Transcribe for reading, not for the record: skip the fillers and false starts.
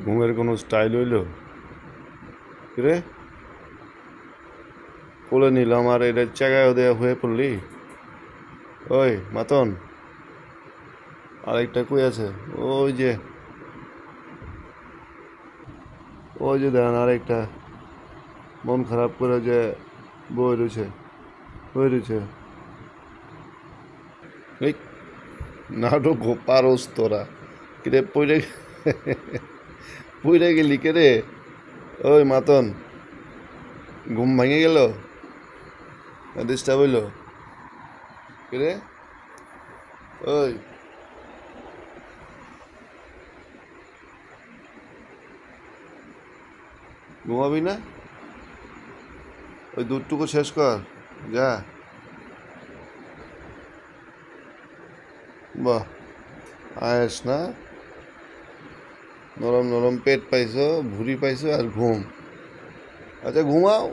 ঘুমের কোনো স্টাইল হইল রে? কোলে নিলাম আর এটা চাগায় দেয়া হয়ে পড়লি? ওই মাতন, আরেকটা কই আছে? ওই যে, ওই যে দেন আরেকটা মন খারাপ করে যে বই রয়েছে, বই রয়েছে। এই নাটক পারস তোরা, কিরে পইরে পইরে গেলি কে রে? ওই মাতন, ঘুম ভাঙে গেল? ডিস্টার্ব হইল? কিরে? ওই ঘুমাবি না? ওই দুধটুকু শেষ কর, যা। বাহ, আয়েস না? নরম নরম পেট পাইছো, ভুঁড়ি পাইছো আর ঘুম। আচ্ছা ঘুমাও।